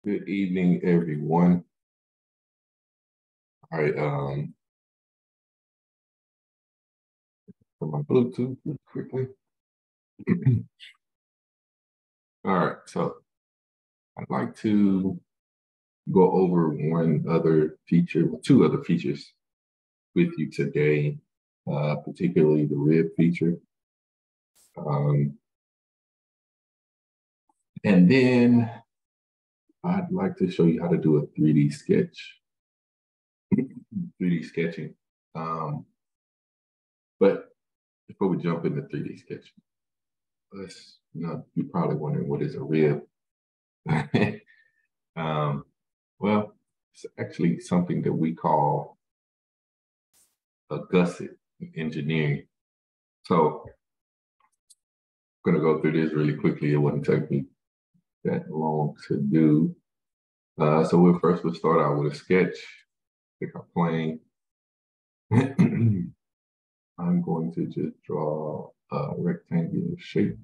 Good evening, everyone. All right, for my Bluetooth real quickly. All right, so I'd like to go over two other features with you today, particularly the rib feature. Um, and then I'd like to show you how to do a 3D sketch, 3D sketching. Um, but before we jump into 3D sketching, you're probably wondering what is a rib? Um, well, it's actually something that we call a gusset in engineering. So I'm going to go through this really quickly. It wouldn't take me that long to do. So we'll start out with a sketch. Pick our plane. I'm going to just draw a rectangular shape.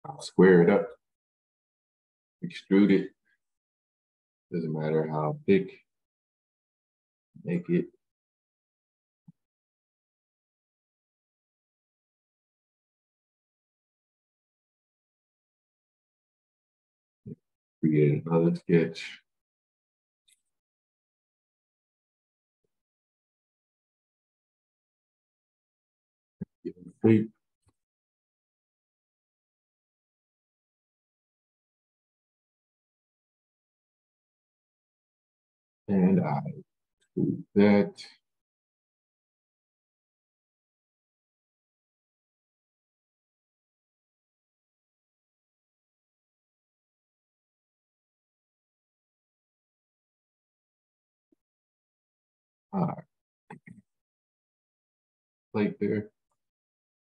I'll square it up, extrude it. Doesn't matter how thick, make it. Create another sketch. Give it a shape. And I do that. All right, plate there.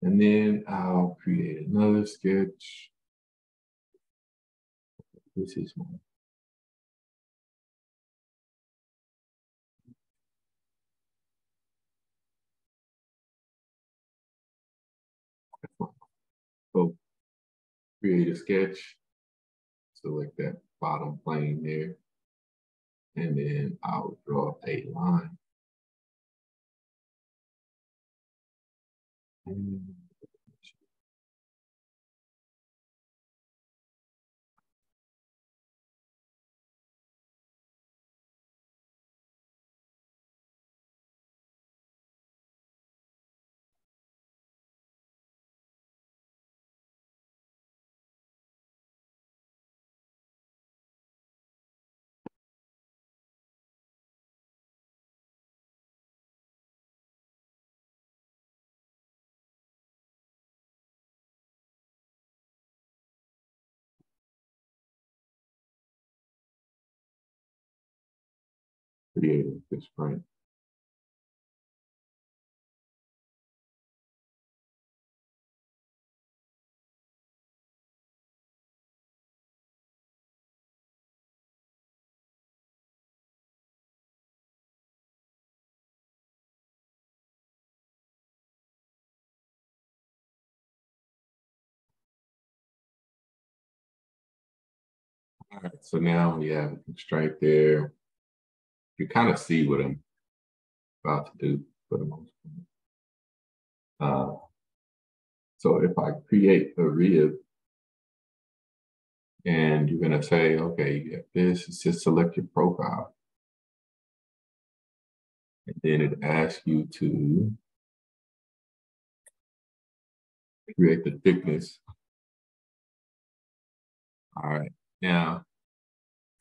And then I'll create another sketch. This is my so create a sketch. Select that bottom plane there. And then I'll draw a line. And create a fish print. All right, so now we have a constraint there. You kind of see what I'm about to do for the most part. So if I create a rib and you're going to say, okay, you get this, it's just select your profile. And then it asks you to create the thickness. All right, now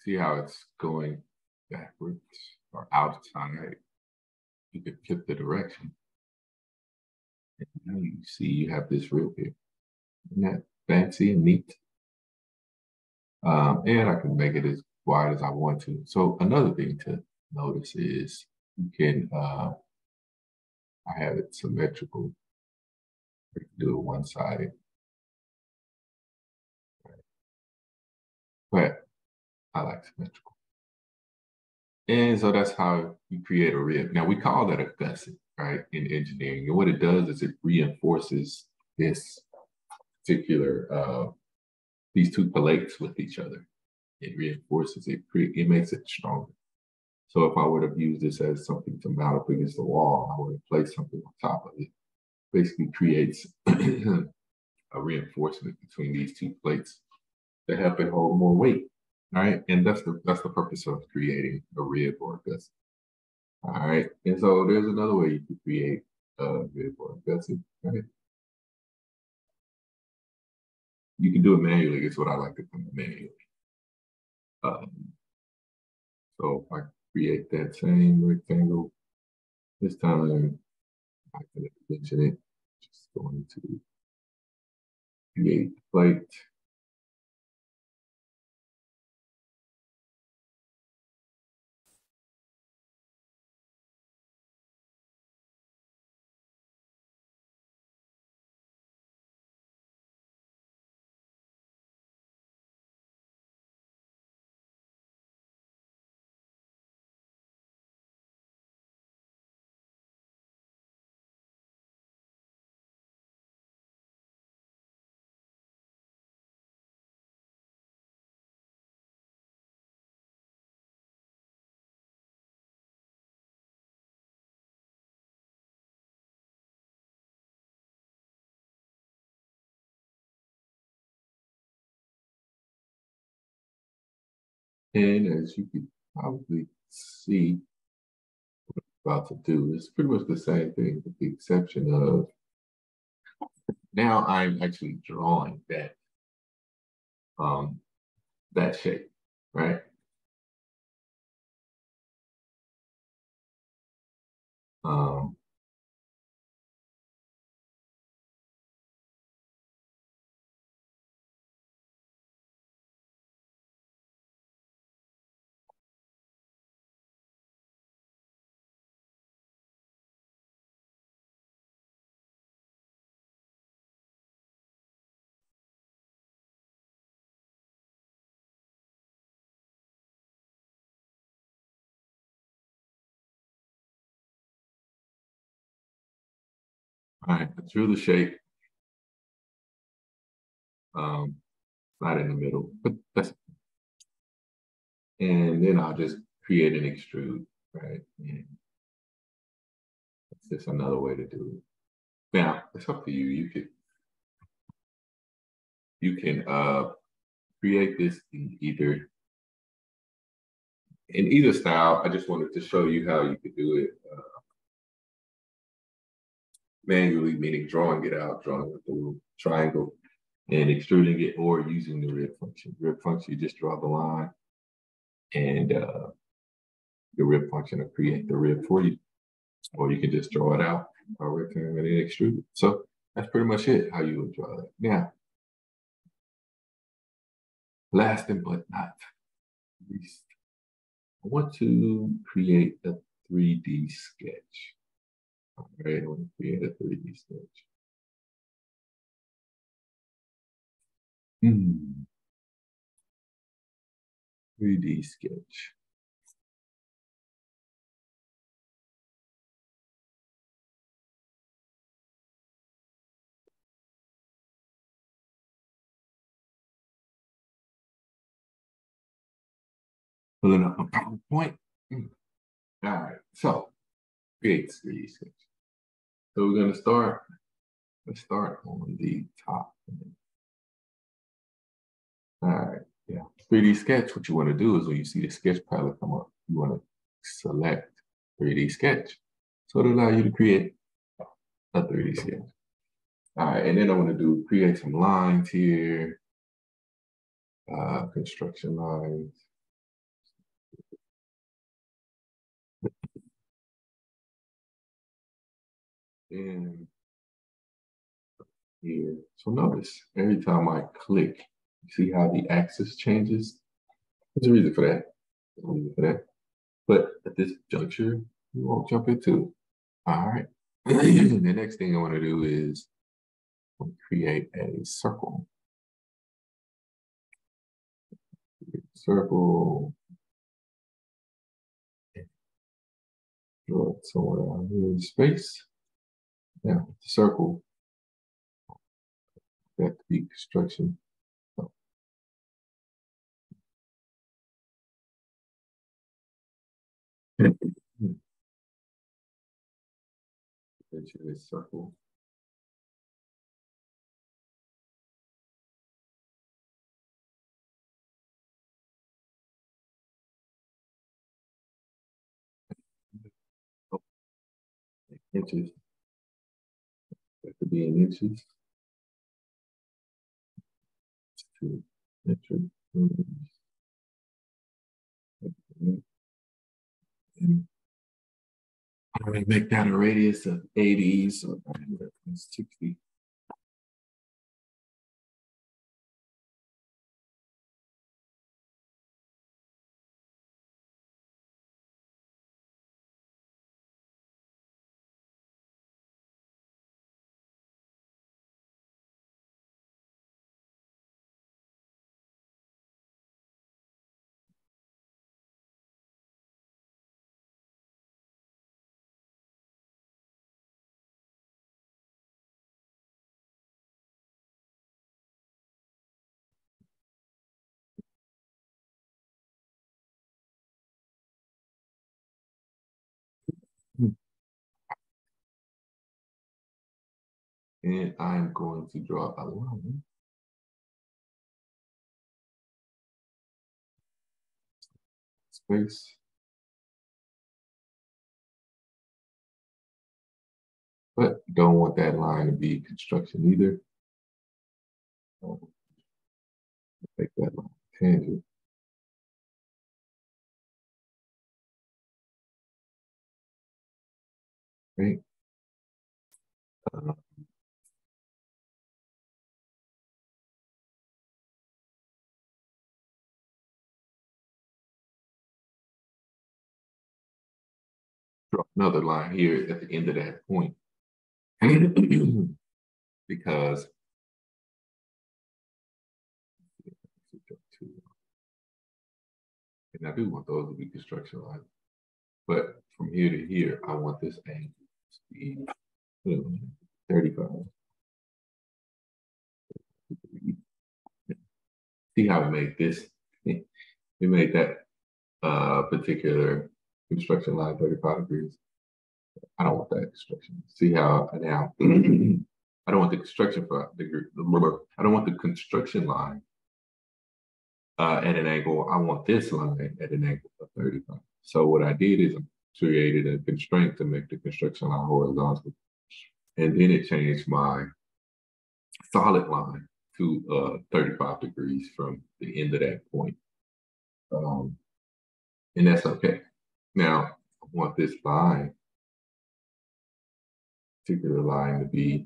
see how it's going backwards or outside. You could flip the direction. And now you see you have this rib here. Isn't that fancy and neat? And I can make it as wide as I want to. So another thing to notice is you can, I have it symmetrical. You can do it one-sided. But I like symmetrical. And so that's how you create a rib. Now we call that a gusset, right, in engineering. And what it does is it reinforces this particular, these two plates with each other. It reinforces it, it makes it stronger. So if I were to use this as something to mount up against the wall, I would place something on top of it. Basically creates a reinforcement between these two plates to help it hold more weight. All right. And that's the purpose of creating a rib or a gusset. All right. And so there's another way you can create a rib or a gusset. Right? You can do it manually. It's what I like to do manually. So if I create that same rectangle, this time I can mention it. Just going to create the plate. And as you can probably see, what I'm about to do is pretty much the same thing, with the exception of now I'm actually drawing that shape, right? Um, all right, I drew the shape, um, not in the middle, but that's, and then I'll just create an extrude, right? And that's just another way to do it. Now, it's up to you. You can create this in either style. I just wanted to show you how you could do it manually, meaning drawing it out, drawing with the triangle and extruding it, or using the rib function. Rib function, you just draw the line, and the rib function will create the rib for you. Or you can just draw it out or rectangle and then extrude it. So that's pretty much it, how you would draw that. Now, last but not least, I want to create a 3D sketch. All right, I want to create a 3D sketch. 3D sketch. Pulling up my PowerPoint. All right, so create 3D sketch. So we're gonna start, let's start on the top. All right, yeah. 3D sketch, what you wanna do is when you see the sketch palette come up, you wanna select 3D sketch. So it'll allow you to create a 3D sketch. All right, and then I'm gonna create some lines here, construction lines. And here, so notice every time I click, you see how the axis changes? There's a reason for that. There's a reason for that. But at this juncture, we won't jump into it. All right. The next thing I want to do is create a circle. Circle. Draw it somewhere out here in space. Now, the circle, that could be construction. So, eventually a circle. Oh, inches. That could be in inches. 2 inches. And I'm going to make that a radius of 80, so 60. And I'm going to draw a line. Space. But don't want that line to be construction either. Make that line tangent. Right? Uh, draw another line here at the end of that point. Because and I do want those to be construction lines. But from here to here, I want this angle to be 35. See how we made this? We made that particular construction line 35 degrees. I don't want that construction. See how now I don't want the construction for I don't want the construction line at an angle. I want this line at an angle of 35. So what I did is I created a constraint to make the construction line horizontal. And then it changed my solid line to 35 degrees from the end of that point. And that's okay. Now, I want this line, particular line, to be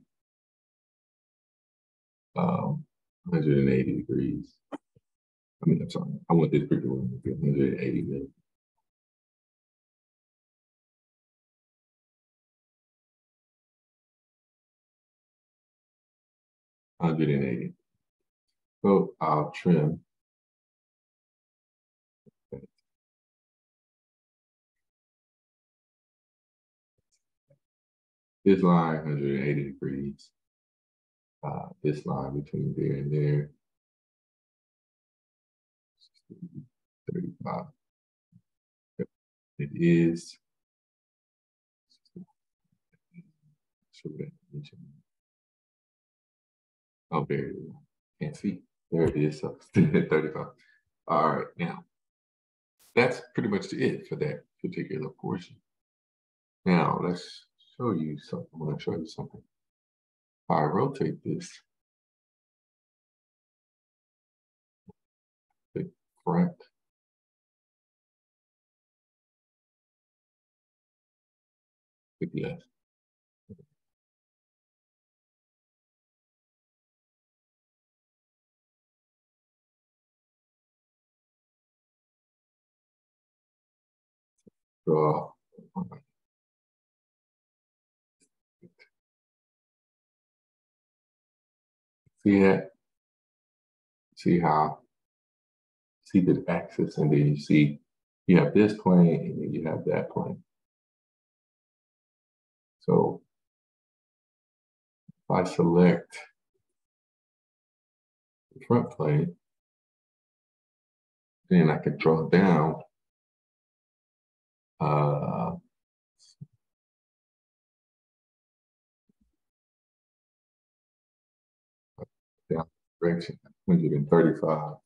180 degrees. I mean, I'm sorry. I want this particular line to be 180 minutes. 180. So I'll trim. This line, 180 degrees. This line between there and there, 35. It is. Oh, there it is. Can't see. There it is. So 35. All right, now that's pretty much it for that particular portion. Now let's show you something. I'm going to show you something. If I rotate this, the front, the left. draw. See that? See how? See the axis, and then you see you have this plane, and then you have that plane. So if I select the front plane, then I can draw down down direction 135.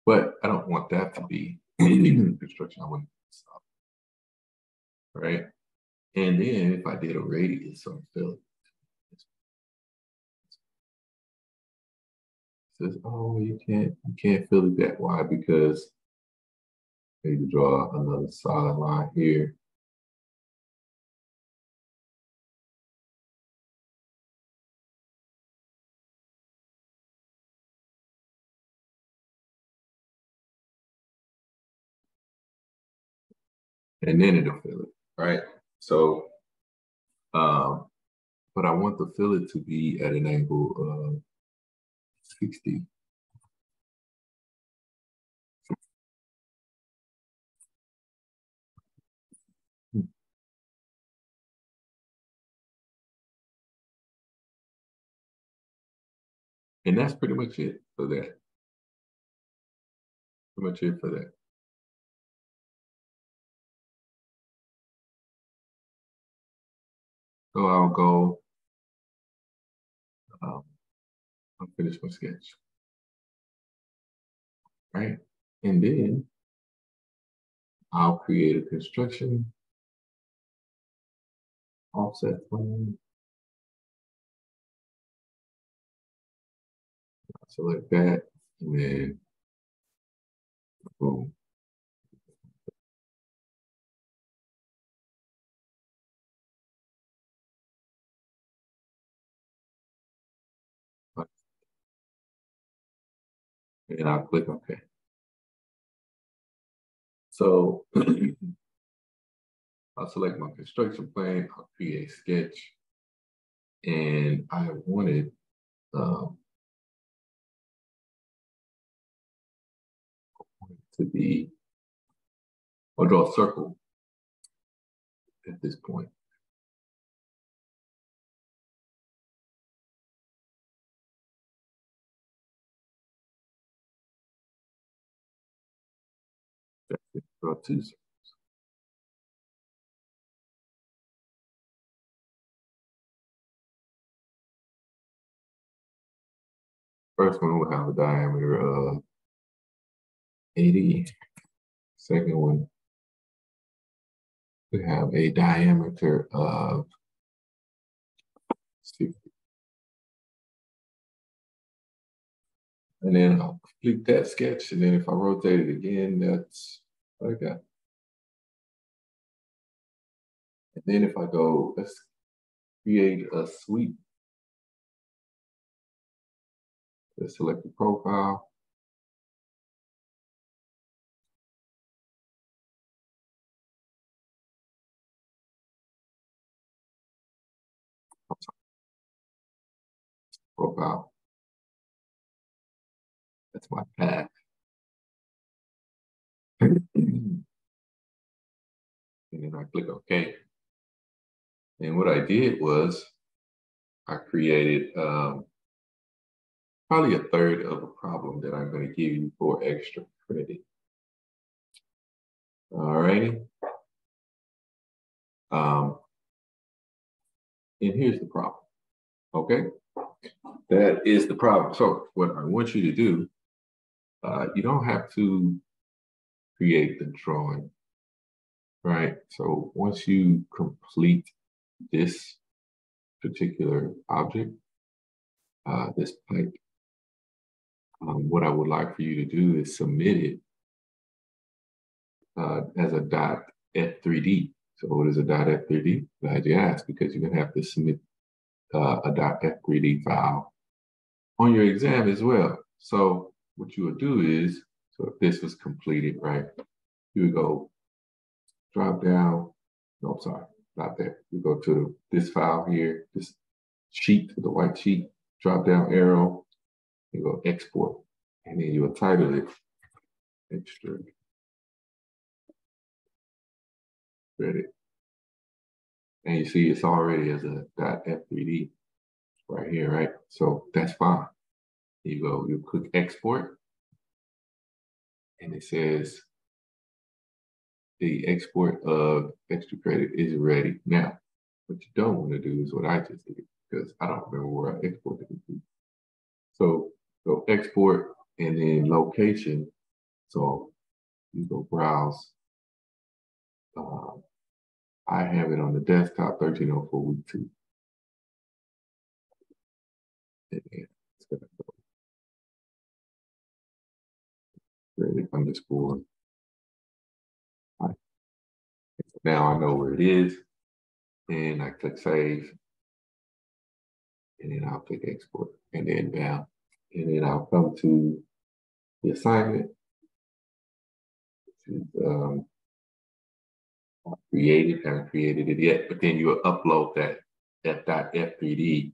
But I don't want that to be construction. I want to stop. Right. And then if I did a radius on Philly, it says, oh, you can't fill it that wide because I need to draw another solid line here. And then it'll fill it, right? So, but I want the fillet to be at an angle of 60. And that's pretty much it for that. Pretty much it for that. So I'll go, I'll finish my sketch. Right? And then I'll create a construction offset plane. Select that, and then boom. And I'll click OK. So I'll select my construction plane, I'll create sketch, and I wanted to be, I'll draw a circle at this point. Draw two circles. First one will have a diameter of 80. Second one we have a diameter of 60. And then I'll complete that sketch. And then if I rotate it again, that's what I got. And then if I go, let's create a sweep. Let's select the profile. Profile. That's my path. And then I click OK. And what I did was I created probably a third of a problem that I'm going to give you for extra credit. All righty. And here's the problem. Okay. That is the problem. So what I want you to do, you don't have to create the drawing, right? So once you complete this particular object, this pipe, what I would like for you to do is submit it as a .f3d. So what is a .f3d? Glad you asked, because you're gonna have to submit a .f3d file on your exam as well. So what you would do is, so if this was completed, right, you would go drop down. No, I'm sorry, not that. You go to this file here, this sheet, the white sheet, drop down arrow, you go export, and then you will title it extra credit. And you see it's already as a .f3d right here, right? So that's fine. You click export, and it says the export of extra credit is ready. Now, what you don't want to do is what I just did, because I don't remember where I exported it to. So go export and then location. So you go browse. I have it on the desktop, 1304 week 2. And then it's gonna go credit underscore. Right. So now I know where it is, and I click save, and then I'll click export, and then down, and then I'll come to the assignment. Which is created, haven't created it yet, but then you'll upload that f.f3d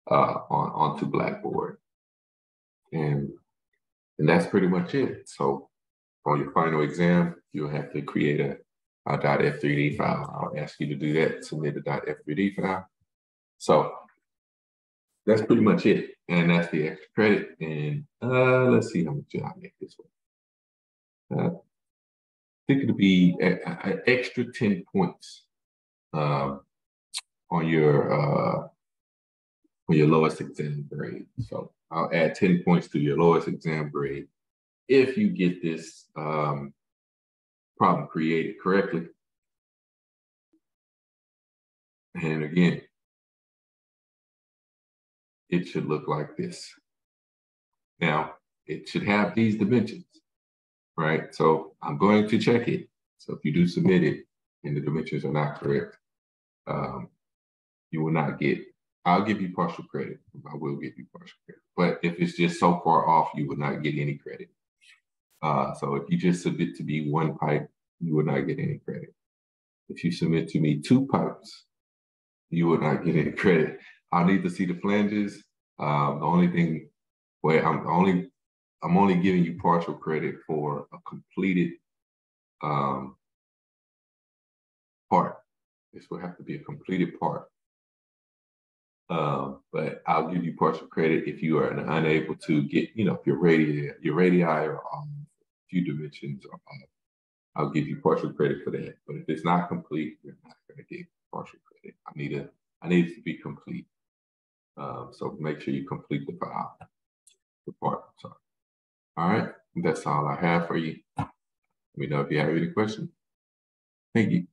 onto Blackboard, and that's pretty much it. So on your final exam, you'll have to create a .f3d file. I'll ask you to do that, submit a .f3d file. So that's pretty much it, and that's the extra credit. And let's see how much I make this one. I think it'll be an extra 10 points on your lowest exam grade. So I'll add 10 points to your lowest exam grade if you get this problem created correctly. And again, it should look like this. Now, it should have these dimensions, right? So I'm going to check it. So if you do submit it and the dimensions are not correct, you will not get, I'll give you partial credit. I will give you partial credit. But if it's just so far off, you will not get any credit. So if you just submit to me 1 pipe, you will not get any credit. If you submit to me 2 pipes, you will not get any credit. I'll need to see the flanges. The only thing, well, I'm only giving you partial credit for a completed part. This will have to be a completed part. But I'll give you partial credit if you are unable to get, if your radii are off, a few dimensions are off. I'll give you partial credit for that. But if it's not complete, you're not going to get partial credit. I need it to be complete. So make sure you complete the file, the part. Sorry. All right, that's all I have for you. Let me know if you have any questions. Thank you.